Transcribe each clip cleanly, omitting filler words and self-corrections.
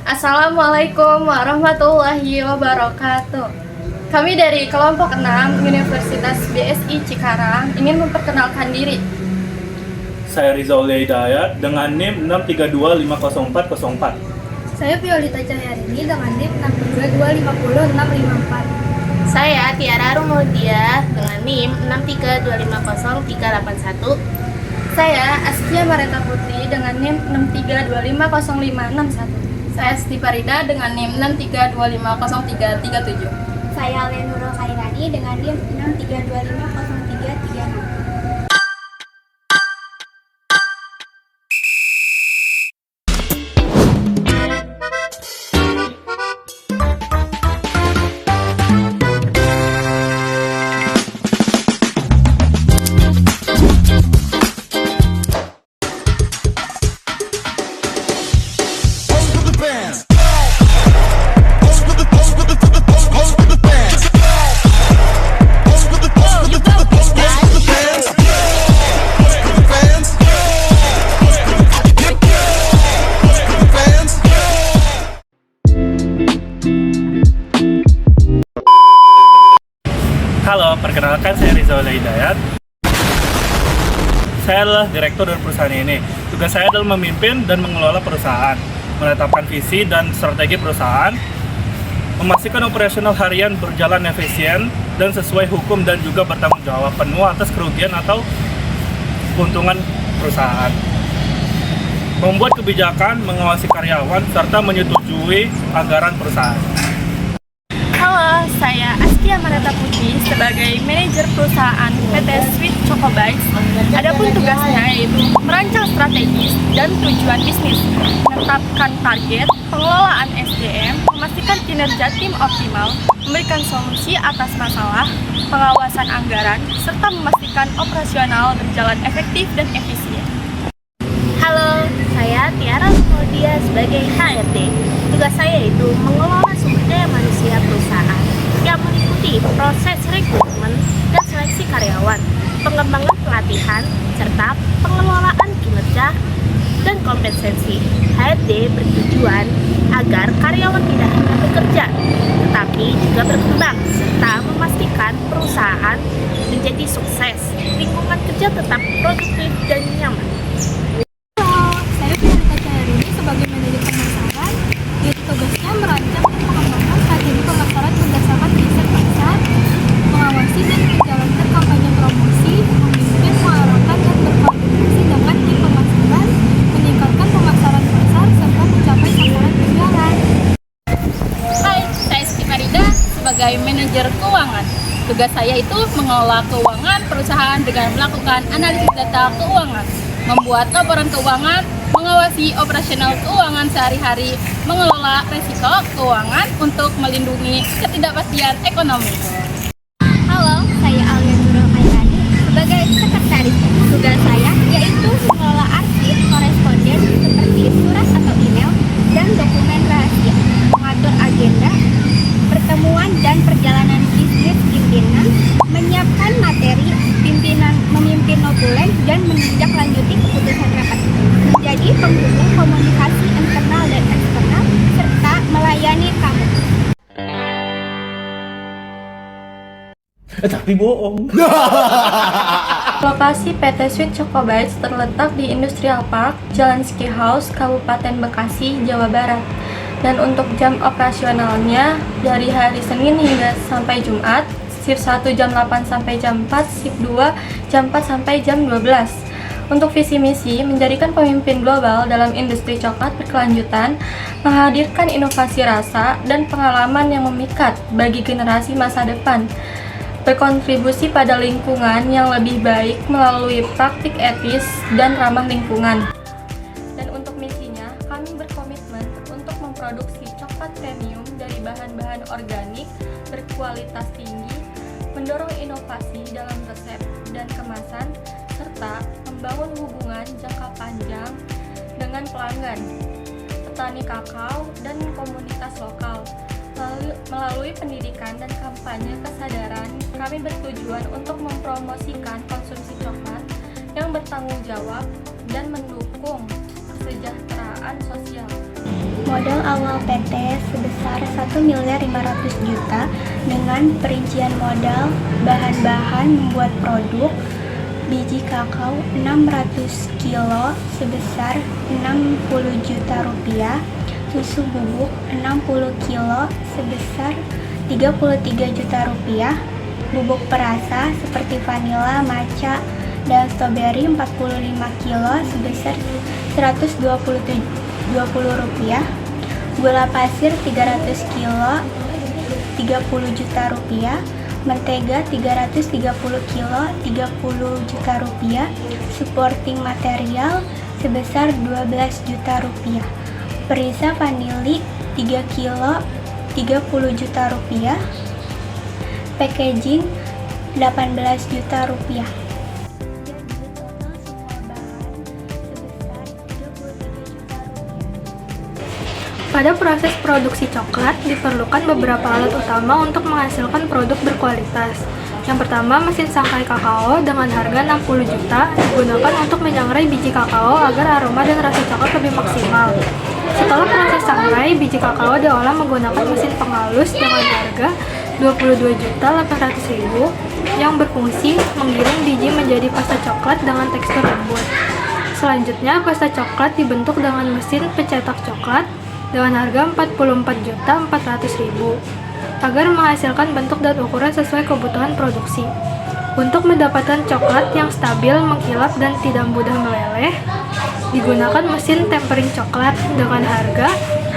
Assalamualaikum warahmatullahi wabarakatuh. Kami dari kelompok 6 Universitas BSI Cikarang ingin memperkenalkan diri. Saya Rizaulia Hidayat dengan NIM 632500404. Saya Violeta Cahyarini dengan NIM 632500654. Saya Tiara Rumaudia dengan NIM 632500381. Saya Askia Mareta Putri dengan NIM 632500561. Saya Siti Farida dengan NIM 632503337. Saya Alia Nurul Khairani dengan NIM 632503336. Halo, perkenalkan saya Rizaulia Hidayat. Saya adalah direktur dari perusahaan ini. Tugas saya adalah memimpin dan mengelola perusahaan, menetapkan visi dan strategi perusahaan, memastikan operasional harian berjalan efisien dan sesuai hukum, dan juga bertanggung jawab penuh atas kerugian atau keuntungan perusahaan. Membuat kebijakan, mengawasi karyawan, serta menyetujui anggaran perusahaan. Halo, saya Askia Mareta Putri sebagai manajer perusahaan PT Sweet Choco Bites. Adapun tugasnya yaitu merancang strategis dan tujuan bisnis, menetapkan target, pengelolaan SDM, memastikan kinerja tim optimal, memberikan solusi atas masalah, pengawasan anggaran, serta memastikan operasional berjalan efektif dan efisien. Halo, saya Tiara Rumaudia sebagai HRD. Tugas saya itu mengelola sumber daya manusia perusahaan yang meliputi proses rekrutmen dan seleksi karyawan, pengembangan pelatihan, serta pengelolaan kinerja dan kompensasi. HRD bertujuan agar karyawan tidak hanya bekerja, tetapi juga berkembang, serta memastikan perusahaan menjadi sukses, lingkungan kerja tetap produktif dan nyaman. Saya Violeta Cahyarini sebagai manajer pemasaran. Yaitu tugasnya merancang dan mengembangkan strategi pemasaran berdasarkan riset pasar, mengawasi dan menjalankan kampanye promosi, memimpin, mengarahkan dan berkoordinasi dengan tim pemasaran, meningkatkan pemasaran pasar, serta mencapai sasaran penjualan. Hai, saya Siti Farida sebagai manajer keuangan. Tugas saya itu mengelola keuangan perusahaan dengan melakukan analisis data keuangan, membuat laporan keuangan, mengawasi operasional keuangan sehari-hari, mengelola risiko keuangan untuk melindungi ketidakpastian ekonomi. Halo, saya Alia Nurul Khairani sebagai sekretaris. Tugas saya yaitu mengelola arsip koresponden seperti surat atau email dan dokumen rahasia, mengatur agenda, pertemuan dan perjalanan bisnis pimpinan, menyiapkan materi pimpinan, memimpin notulen dan menindaklanjuti keputusan rapat, menjadi penghubung komunikasi internal dan eksternal, serta melayani tamu. Tapi bohong. Lokasi PT Sweet Choco Bites terletak di Industrial Park, Jalan Ski House, Kabupaten Bekasi, Jawa Barat. Dan untuk jam operasionalnya dari hari Senin hingga sampai Jumat, shift 1 jam 8 sampai jam 4, shift 2 jam 4 sampai jam 12. Untuk visi misi menjadikan pemimpin global dalam industri coklat berkelanjutan, menghadirkan inovasi rasa dan pengalaman yang memikat bagi generasi masa depan, berkontribusi pada lingkungan yang lebih baik melalui praktik etis dan ramah lingkungan. Dan untuk misinya, kami berkomitmen untuk memproduksi coklat premium dari bahan-bahan organik berkualitas tinggi, mendorong inovasi dalam resep dan kemasan, serta membangun hubungan jangka panjang dengan pelanggan, petani kakao, dan komunitas lokal. Melalui pendidikan dan kampanye kesadaran, kami bertujuan untuk mempromosikan konsumsi coklat yang bertanggung jawab dan mendukung kesejahteraan sosial. Modal awal PT sebesar 1.500.000.000 dengan perincian modal, bahan-bahan membuat produk, biji kakao 600 kilo sebesar 60 juta rupiah, susu bubuk 60 kilo sebesar 33 juta rupiah, bubuk perasa seperti vanila, matcha, dan stroberi 45 kilo sebesar 120 rupiah, gula pasir 300 kilo 30 juta rupiah, mentega 330 kilo 30 juta rupiah, supporting material sebesar 12 juta rupiah, perisa vanili 3 kilo 30 juta rupiah, packaging 18 juta rupiah. Pada proses produksi coklat, diperlukan beberapa alat utama untuk menghasilkan produk berkualitas. Yang pertama, mesin sangrai kakao dengan harga 60 juta digunakan untuk menyangrai biji kakao agar aroma dan rasa coklat lebih maksimal. Setelah proses sangrai, biji kakao diolah menggunakan mesin penghalus dengan harga 22.800.000 yang berfungsi menggiling biji menjadi pasta coklat dengan tekstur lembut. Selanjutnya, pasta coklat dibentuk dengan mesin pencetak coklat dengan harga 44.400.000 agar menghasilkan bentuk dan ukuran sesuai kebutuhan produksi. Untuk mendapatkan coklat yang stabil, mengkilap, dan tidak mudah meleleh, digunakan mesin tempering coklat dengan harga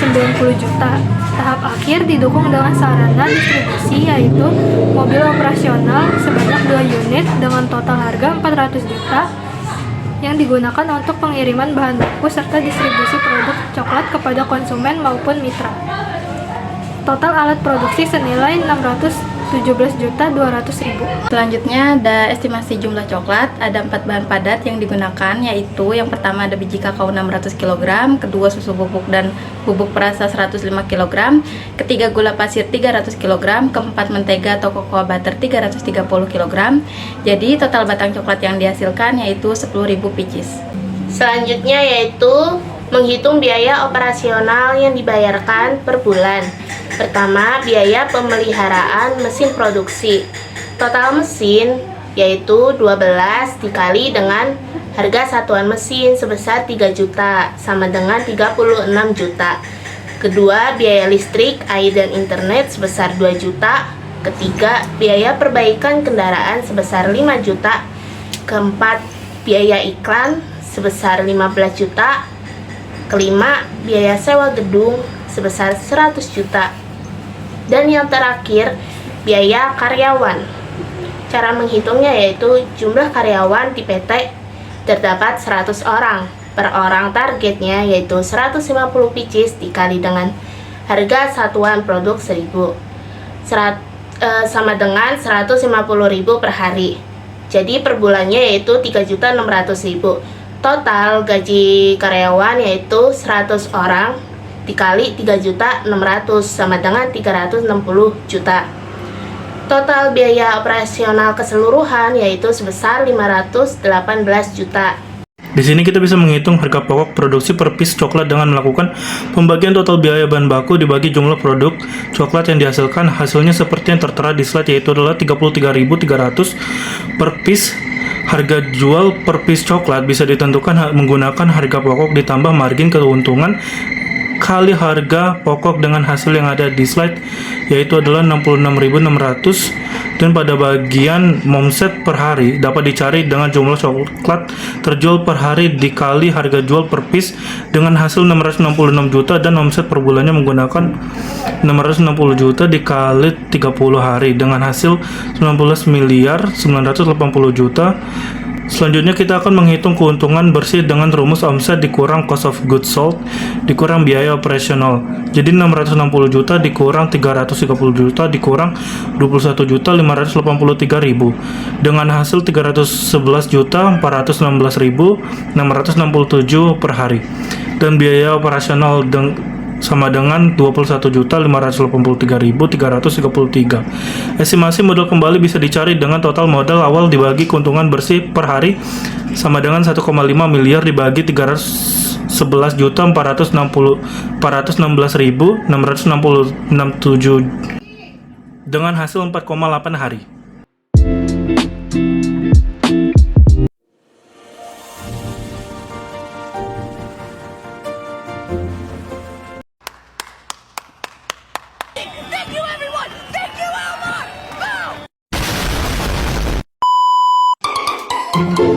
90 juta. Tahap akhir didukung dengan sarana distribusi yaitu mobil operasional sebanyak 2 unit dengan total harga 400 juta yang digunakan untuk pengiriman bahan baku serta distribusi produk coklat kepada konsumen maupun mitra. Total alat produksi senilai 617.200.000. Selanjutnya ada estimasi jumlah coklat. Ada 4 bahan padat yang digunakan, yaitu yang pertama ada biji kakao 600 kg, kedua susu bubuk dan bubuk perasa 105 kg, ketiga gula pasir 300 kg, keempat mentega atau cocoa butter 330 kg. Jadi total batang coklat yang dihasilkan yaitu 10.000 pieces. Selanjutnya yaitu menghitung biaya operasional yang dibayarkan per bulan. Pertama, biaya pemeliharaan mesin produksi. Total mesin yaitu 12 dikali dengan harga satuan mesin sebesar 3 juta sama dengan 36 juta. Kedua, biaya listrik, air dan internet sebesar 2 juta. Ketiga, biaya perbaikan kendaraan sebesar 5 juta. Keempat, biaya iklan sebesar 15 juta. Kelima, biaya sewa gedung sebesar 100 juta. Dan yang terakhir, biaya karyawan. Cara menghitungnya yaitu jumlah karyawan di PT terdapat 100 orang. Per orang targetnya yaitu 150 pieces dikali dengan harga satuan produk 1.000 sama dengan 150.000 per hari. Jadi per bulannya yaitu 3.600.000. Total gaji karyawan yaitu 100 orang dikali 3.600.000 sama dengan 360 juta. Total biaya operasional keseluruhan yaitu sebesar 518 juta. Di sini kita bisa menghitung harga pokok produksi per piece coklat dengan melakukan pembagian total biaya bahan baku dibagi jumlah produk coklat yang dihasilkan. Hasilnya seperti yang tertera di slide, yaitu adalah 33.300 per piece. Harga jual per piece coklat bisa ditentukan menggunakan harga pokok ditambah margin keuntungan kali harga pokok dengan hasil yang ada di slide, yaitu adalah 66.600, dan pada bagian omset per hari dapat dicari dengan jumlah coklat terjual per hari dikali harga jual per piece dengan hasil 666 juta, dan omset per bulannya menggunakan 660 juta dikali 30 hari dengan hasil 19.980 juta. Selanjutnya kita akan menghitung keuntungan bersih dengan rumus omset dikurang cost of goods sold dikurang biaya operasional. Jadi 660 juta dikurang 330 juta dikurang 21.583.000 dengan hasil 311.416.667 per hari. Dan biaya operasional sama dengan 21.583.333. Estimasi modal kembali bisa dicari dengan total modal awal dibagi keuntungan bersih per hari sama dengan 1,5 miliar dibagi 311 11.416.667 dengan hasil 4,8 hari. Thank you, everyone. Thank you, Elmore. Go!